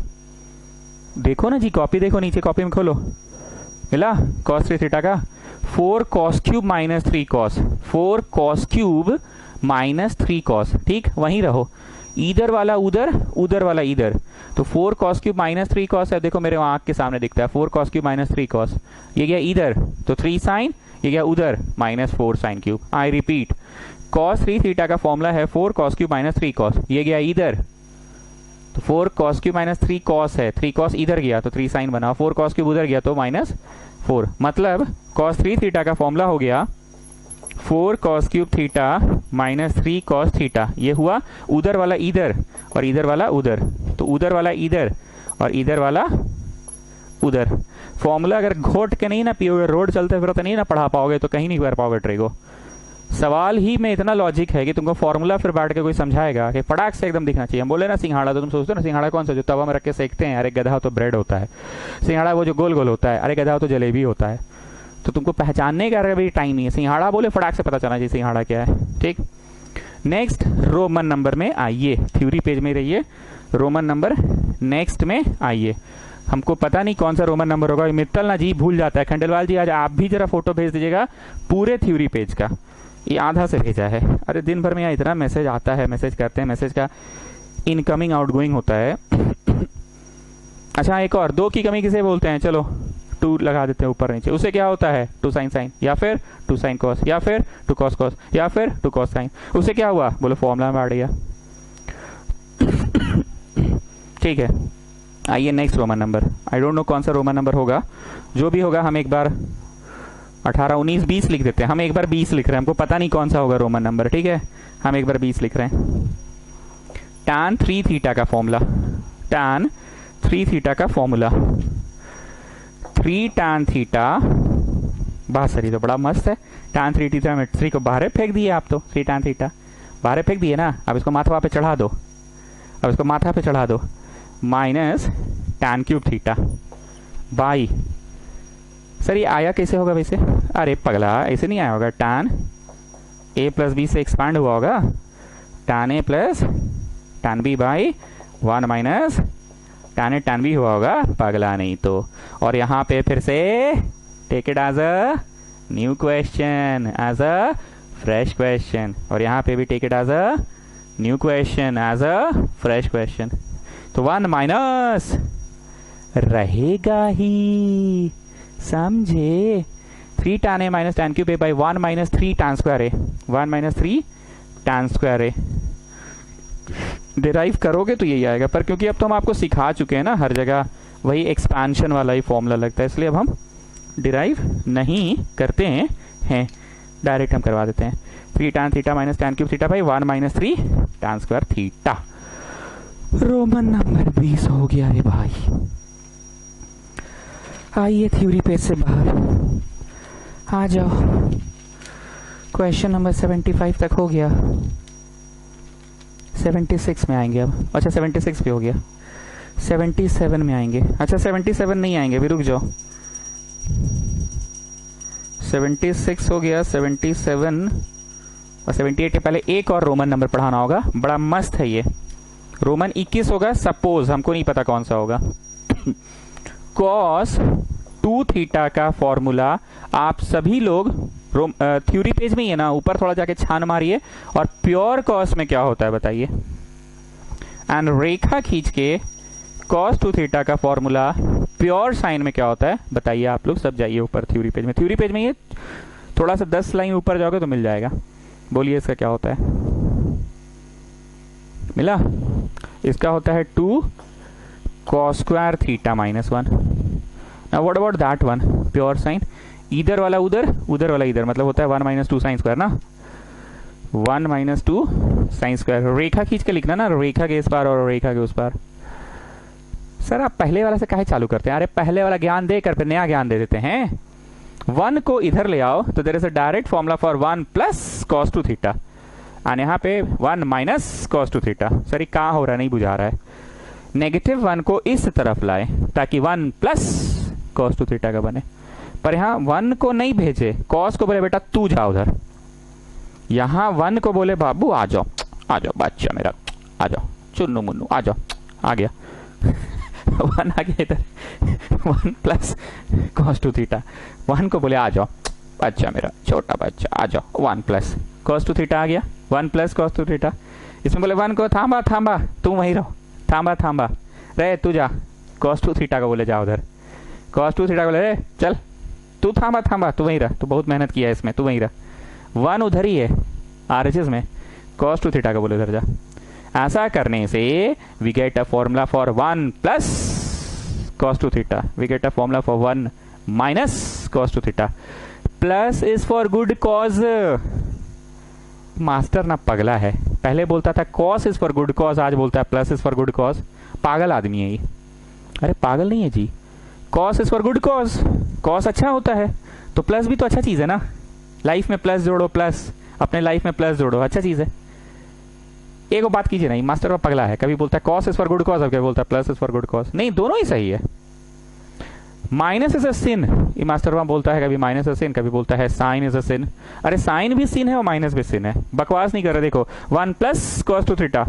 देखो ना जी, कॉपी देखो नीचे, कॉपी में खोलो, मिला cos 3 थीटा का 4 cos cube minus 3 cos, 4 cos cube minus 3 cos, ठीक, वहीं रहो, इधर वाला उधर, उधर वाला इधर, तो 4 cos क्यूब माइनस 3 cos है, देखो मेरे आंख के सामने दिखता है 4 cos क्यूब माइनस 3 cos, ये गया इधर तो 3 साइन, ये गया उधर minus 4 sine cube. I repeat, cos 3 theta का फॉर्मूला है 4 cos क्यूब माइनस 3 cos, ये गया इधर तो 4 cos क्यूब माइनस 3 cos है, 3 cos इधर गया तो 3 साइन बना, 4 cos क्यूब उधर गया तो माइनस 4, मतलब cos 3 थीटा का फॉर्मूला हो गया 4 cos cube theta minus 3 cos theta. ये हुआ उधर वाला इधर और इधर वाला उधर, तो उधर वाला इधर और इधर वाला उधर। फॉर्मूला अगर घोट के नहीं ना पियोगे, रोड चलते फिर तो नहीं ना पढ़ा पाओगे, तो कहीं नहीं कर पाओगे ट्रे को। सवाल ही में इतना लॉजिक है कि तुमको फॉर्मूला फिर बैठ के कोई समझाएगा कि फटाक से एकदम दिखना चाहिए। हम बोले ना सिंघाड़ा, तो तुम सोचते हो ना सिंघाड़ा कौन सा जो तवा में रख के सेकते हैं, अरे गधा तो ब्रेड होता है। सिंघाड़ा वो जो गोल गोल होता है, अरे गधा तो जलेबी होता है। तो तुमको पहचानने का भाई टाइम नहीं है, सिंघाड़ा बोले फटाक से पता चलना चाहिए सिंघाड़ा क्या है, ठीक। नेक्स्ट रोमन नंबर में आइए, थ्योरी पेज में रहिए, रोमन नंबर नेक्स्ट में आइए। हमको पता नहीं कौन सा रोमन नंबर होगा, मित्तल ना जी भूल जाता है। खंडेलवाल जी आज आप भी जरा फोटो भेज दीजिएगा पूरे थ्योरी पेज का, ये आधा से भेजा है। अरे दिन भर में यहाँ इतना मैसेज आता है, मैसेज करते हैं, मैसेज का इनकमिंग आउटगोइंग होता है। अच्छा एक और, 2 की कमी किसे बोलते हैं, चलो 2 लगा देते हैं ऊपर नीचे, उसे क्या होता है 2 साइन साइन, या फिर 2 साइन कॉस, या फिर 2 कॉस कॉस, या फिर 2 कॉस साइन। उसे क्या हुआ बोलो, फॉर्मूला में बैठ गया, ठीक है। आइए next Roman number, I don't no कौन सा रोमन नंबर होगा, जो भी होगा हम एक बार 18, 19, 20 लिख देते हैं। हम एक बार 20 लिख रहे हैं, हमको पता नहीं कौन सा होगा रोमन नंबर, ठीक है। हम एक बार 20 लिख रहे हैं। tan 3 थीटा का फॉर्मूला, tan 3 थीटा का फॉर्मूला, 3 tan थीटा, बात सही तो बड़ा मस्त है। tan 3 थीटा में 3 को बाहर फेंक दिए आप तो, 3 tan थीटा बाहर फेंक दिए ना। अब इसको माथा पे चढ़ा दो, अब इसको माथा पे चढ़ा दो, minus tan cube theta by, sir ये आया कैसे होगा वैसे? अरे पगला, ऐसे नहीं आया होगा। tan a प्लस बी से एक्सपांड हुआ होगा, tan a plus tan b by 1 minus tan a tan b हुआ होगा, पगला नहीं तो। और यहाँ पे फिर से take it as a new question, as a fresh question, और यहाँ पे भी take it as a new question, as a fresh question. तो 1 माइनस रहेगा ही, समझे? 3 tan a minus tan cube a by 1 minus 3 tan square a, 1 minus 3 tan square a। Derive करोगे तो यही आएगा, पर क्योंकि अब तो हम आपको सिखा चुके हैं ना, हर जगह वही एक्सपांशन वाला ही फॉर्मूला लगता है, इसलिए अब हम डिराइव नहीं करते हैं, डायरेक्ट हम करवा देते हैं। 3 tan theta minus tan cube theta by 1 minus 3 tan square theta. Roman number 20 हो गया रे भाई। आइए थ्योरी पेज से बाहर आ जाओ। क्वेश्चन नंबर 75 तक हो गया, 76 में आएंगे अब। अच्छा 76 भी हो गया, 77 में आएंगे। अच्छा 77 नहीं आएंगे, अभी रुक जाओ। 76 हो गया, 77 और 78 के पहले एक और रोमन नंबर पढ़ाना होगा, बड़ा मस्त है ये। रोमन 21 होगा सपोज, हमको नहीं पता कौन सा होगा। cos 2 थीटा का फॉर्मूला आप सभी लोग थ्योरी पेज में ही है ना, ऊपर थोड़ा जाके छान मारिए। और प्योर कॉस में क्या होता है बताइए, एंड रेखा खींच के cos 2 थीटा का फॉर्मूला प्योर साइन में क्या होता है बताइए। आप लोग सब जाइए ऊपर थ्योरी पेज में, थ्योरी पेज में ये थोड़ा सा 10 लाइन ऊपर जाओगे तो मिल जाएगा। बोलिए इसका क्या होता है? मिला? इसका होता है 2 cos square theta minus 1। Now what about that one? Pure sign, इधर वाला उधर, उधर वाला इधर, मतलब होता है 1 माइनस 2 साइन स्क्वायर ना, 1 माइनस 2 साइन स्क्वायर। रेखा खींच के लिखना ना, रेखा के इस पार और रेखा के उस पार। सर आप पहले वाला से काहे चालू करते हैं? अरे पहले वाला ज्ञान देकर फिर नया ज्ञान दे देते हैं। 1 को इधर ले आओ तो there is a direct formula for 1 plus cos 2 theta, और यहाँ पे 1 माइनस cos 2 थीटा। सर ये कहाँ हो रहा है, नहीं बुझा रहा है। नेगेटिव 1 को इस तरफ लाए ताकि 1 प्लस cos 2 थीटा का बने, पर यहाँ 1 को नहीं भेजे, cos को बोले बेटा तू जा उधर, यहाँ 1 को बोले बाबू आ जाओ, आ जाओ बच्चा मेरा, आ जाओ चुन्नू मुन्नू, आ जाओ, आ गया 1 आ गया इधर, 1 प्लस cos 2 थीटा। 1 को बोले आ जाओ बच्चा मेरा, छोटा बच्चा, आ जाओ, 1 प्लस cos 2 थीटा आ गया, 1 प्लस cos 2 थीटा। इसमें बोले 1 को थांबा थांबा, तू वहीं रहो, थांबा थांबा रे तू जा, cos 2 थीटा को बोले जा उधर, cos 2 थीटा को बोले चल तू थांबा थांबा, तू वहीं रह, तू बहुत मेहनत किया है इसमें, तू वहीं रह। 1 उधर ही है RHS में, cos 2 थीटा को बोले उधर जा। ऐसा करने से we get a formula for 1 plus cos 2 theta, we get a formula for 1 minus cos 2 theta. Plus is for good cause. Master ना पगला है, पहले बोलता था cos is for good cause, आज बोलता है plus is for good cause. पागल आदमी है ये। अरे पागल नहीं है जी, cos is for good cause, cos अच्छा होता है तो प्लस भी तो अच्छा चीज है ना। लाइफ में प्लस जोड़ो, प्लस अपने लाइफ में प्लस जोड़ो, अच्छा चीज है। एक बात कीजिए नहीं, मास्टर का पगला है, कभी बोलता है cos is for good cause, अब कभी बोलता है plus is for good cause. नहीं, दोनों ही सही है। माइनस इज अ सिन, ये मास्टर वहां बोलता है कभी माइनस अ सिन, कभी बोलता है साइन इज अ सिन। अरे साइन भी सिन है और माइनस भी सिन है, बकवास नहीं कर रहे। देखो 1 प्लस cos 2 थीटा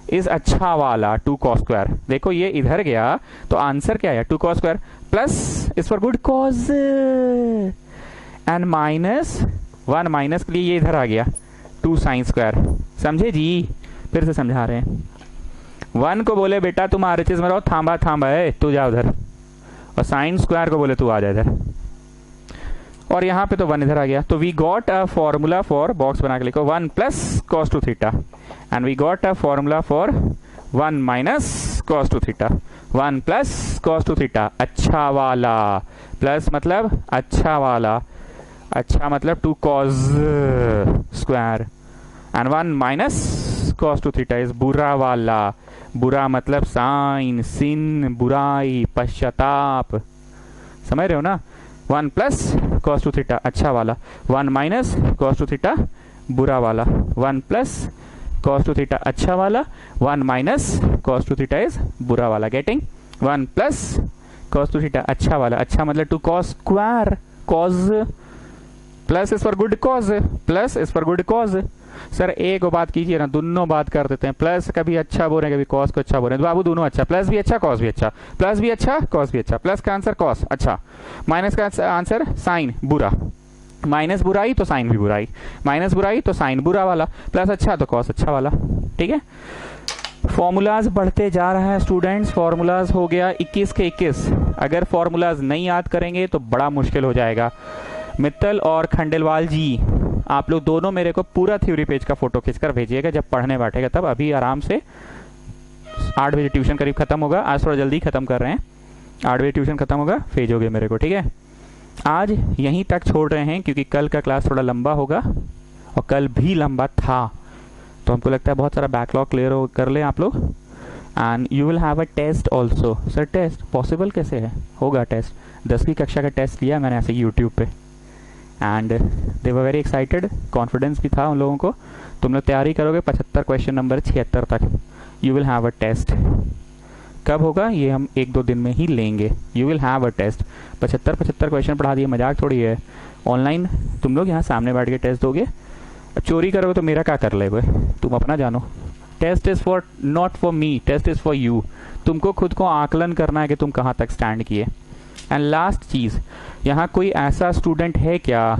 इज अच्छा वाला 2 cos स्क्वायर। देखो ये इधर गया तो आंसर क्या आया 2 cos square, plus is for good cause, and minus 1 minus के लिए ये इधर आ गया 2 साइन स्क्वायर। समझे जी? फिर से समझा रहे हैं। 1 को बोले बेटा तुम RHS में रहो, थांबा थांबा है तू जा उधर, और साइन स्क्वायर को बोले तू आ जा इधर, और यहाँ पे तो 1 इधर आ गया। तो we got a formula for, box बना के लिखो 1 plus cos 2 theta, and we got a formula for 1 minus cos 2 theta. 1 plus cos 2 theta अच्छा वाला, प्लस मतलब अच्छा वाला, अच्छा मतलब 2 cos square and 1 minus cos 2 theta is बुरा वाला। बुरा मतलब साइन, सिन, बुराई, पश्चाताप, समझ रहे हो ना। 1 प्लस cos 2 थीटा अच्छा वाला, 1 माइनस cos 2 थीटा बुरा वाला, 1 प्लस cos 2 थीटा अच्छा वाला, 1 माइनस cos 2 थीटा इज बुरा वाला। गेटिंग? 1 प्लस cos 2 थीटा अच्छा वाला, अच्छा मतलब 2 cos square, cos plus is for good cause, plus is for good cause. Sir एक बात कीजिए ना, दोनों बात कर देते हैं, प्लस कभी अच्छा बोल रहे हैं कभी कॉस को अच्छा बोल रहे हैं, तो बाबू दोनों अच्छा, प्लस भी अच्छा कॉस भी अच्छा, प्लस भी अच्छा कॉस भी अच्छा। प्लस का आंसर कॉस अच्छा, माइनस का आंसर साइन बुरा, माइनस बुराई तो साइन भी बुराई, माइनस बुराई तो साइन बुरा वाला, प्लस अच्छा तो कॉस अच्छा वाला। ठीक है, फॉर्मूलाज बढ़ते जा रहा है स्टूडेंट्स। फॉर्मूलाज हो गया 21 के 21। अगर फॉर्मूलाज नहीं याद करेंगे तो बड़ा मुश्किल हो जाएगा। मित्तल और खंडेलवाल जी, आप लोग दोनों मेरे को पूरा थ्योरी पेज का फोटो खींचकर भेजिएगा जब पढ़ने बैठेगा तब। अभी आराम से 8 बजे ट्यूशन करीब खत्म होगा, आज थोड़ा जल्दी खत्म कर रहे हैं, 8 बजे ट्यूशन खत्म होगा, भेजोगे मेरे को। ठीक है, आज यहीं तक छोड़ रहे हैं क्योंकि कल का क्लास थोड़ा लंबा होगा और कल भी लंबा था, तो हमको लगता है बहुत सारा बैकलॉग क्लियर कर ले आप लोग। And you will have a test also. Sir test possible कैसे है? होगा टेस्ट, 10वीं कक्षा का टेस्ट लिया मैंने ऐसे यूट्यूब पे, and they were very excited, confidence भी था उन लोगों को। तुम लोग तैयारी करोगे 75 क्वेश्चन नंबर 76 तक, you will have a test. कब होगा ये हम 1-2 दिन में ही लेंगे। You will have a test. 75 question पढ़ा दिए, मजाक थोड़ी है। ऑनलाइन तुम लोग यहाँ सामने बैठ के टेस्ट दोगे, चोरी करोगे तो मेरा क्या कर लेगे, तुम अपना जानो। Test is for not for me, test is for you. तुमको खुद को आकलन करना है कि तुम कहाँ तक स्टैंड किए। एंड लास्ट चीज, यहाँ कोई ऐसा स्टूडेंट है क्या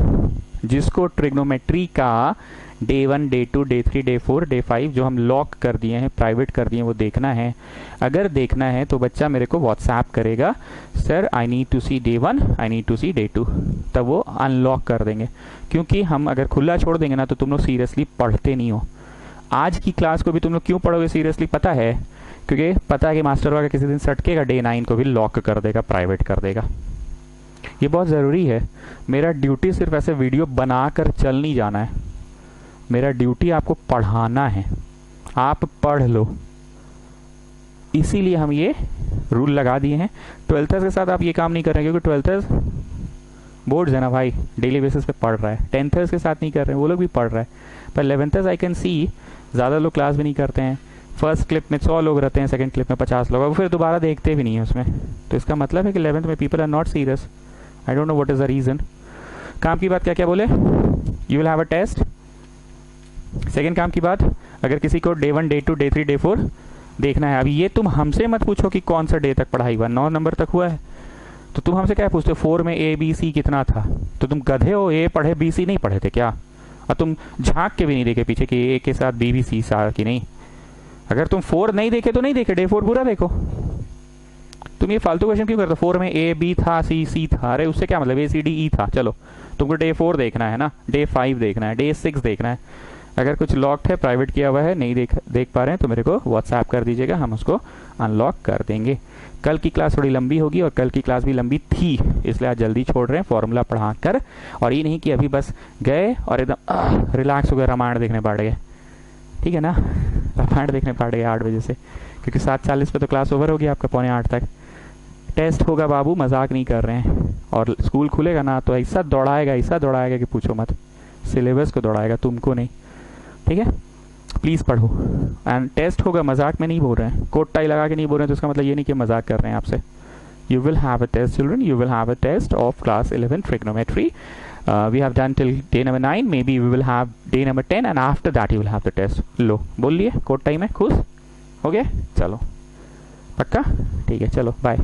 जिसको ट्रिग्नोमेट्री का day 1, day 2, day 3, day 4, day 5 जो हम लॉक कर दिए हैं, प्राइवेट कर दिए हैं, वो देखना है? अगर देखना है तो बच्चा मेरे को व्हाट्सएप करेगा, sir I need to see day 1, I need to see day 2, तब वो अनलॉक कर देंगे। क्योंकि हम अगर खुला छोड़ देंगे ना तो तुम लोग सीरियसली पढ़ते नहीं हो। आज की क्लास को भी तुम लोग क्यों पढ़ोगे सीरियसली पता है? क्योंकि पता है कि मास्टर वाला किसी दिन सटकेगा, डे 9 को भी लॉक कर देगा, प्राइवेट कर देगा। ये बहुत ज़रूरी है। मेरा ड्यूटी सिर्फ ऐसे वीडियो बनाकर चल नहीं जाना है, मेरा ड्यूटी आपको पढ़ाना है, आप पढ़ लो। इसीलिए हम ये रूल लगा दिए हैं। 12th के साथ आप ये काम नहीं कर रहे हैं क्योंकि 12th बोर्ड्स है ना भाई, डेली बेसिस पे पढ़ रहा है। 10th के साथ नहीं कर रहे हैं, वो लोग भी पढ़ रहा है। पर 11th आई कैन सी ज़्यादा लोग क्लास भी नहीं करते हैं। फर्स्ट क्लिप में 100 लोग रहते हैं, सेकंड क्लिप में 50 लोग, अब फिर दोबारा देखते भी नहीं है उसमें। तो इसका मतलब है कि 11th में people are not serious. I don't know what is the reason. काम की बात क्या क्या बोले? You will have a test. Second काम की बात, अगर किसी को डे 1, डे 2, डे 3, डे 4 देखना है, अभी ये तुम हमसे मत पूछो कि कौन सा डे तक पढ़ाई हुआ, 9 नंबर तक हुआ है, तो तुम हमसे क्या पूछते हो 4 में ए बी सी कितना था? तो तुम गधे हो, ए पढ़े बी सी नहीं पढ़े थे क्या? और तुम झांक के भी नहीं देखे पीछे कि ए के साथ बी भी सी सा कि नहीं। अगर तुम 4 नहीं देखे तो नहीं देखे, डे 4 पूरा देखो। तुम ये फालतू क्वेश्चन क्यों करते हो? 4 में ए बी था, सी सी था, अरे उससे क्या मतलब, ए सी डी ई था। चलो तुमको डे 4 देखना है ना, डे 5 देखना है, डे 6 देखना है। अगर कुछ लॉक्ड है, प्राइवेट किया हुआ है, नहीं देख पा रहे हैं तो मेरे को व्हाट्सएप कर दीजिएगा, हम उसको अनलॉक कर देंगे। कल की क्लास थोड़ी लंबी होगी और कल की क्लास भी लंबी थी, इसलिए आज जल्दी छोड़ रहे हैं फॉर्मूला पढ़ा कर। और ये नहीं कि अभी बस गए और एकदम रिलैक्स हो गए, रामायण देखने बैठ गए। ठीक है ना, रामायण देखने बैठ गए 8 बजे से, क्योंकि 7:40 पे तो क्लास ओवर होगी आपका, 7:45 तक टेस्ट होगा बाबू, मजाक नहीं कर रहे हैं। और स्कूल खुलेगा ना तो ऐसा दौड़ाएगा कि पूछो मत, सिलेबस को दौड़ाएगा, तुमको नहीं। ठीक है, प्लीज़ पढ़ो। एंड टेस्ट होगा, मजाक में नहीं बोल रहे हैं, कोट टाई लगा के नहीं बोल रहे हैं, तो उसका मतलब ये नहीं कि मजाक कर रहे हैं आपसे। You will have a test children, you will have a test of class 11 trigonometry. We have done till day number 9, maybe we will have day number 10 and after that you will have the test. लो बोल लिए, coat tie में खुश हो गए? चलो पक्का, ठीक है, चलो बाय।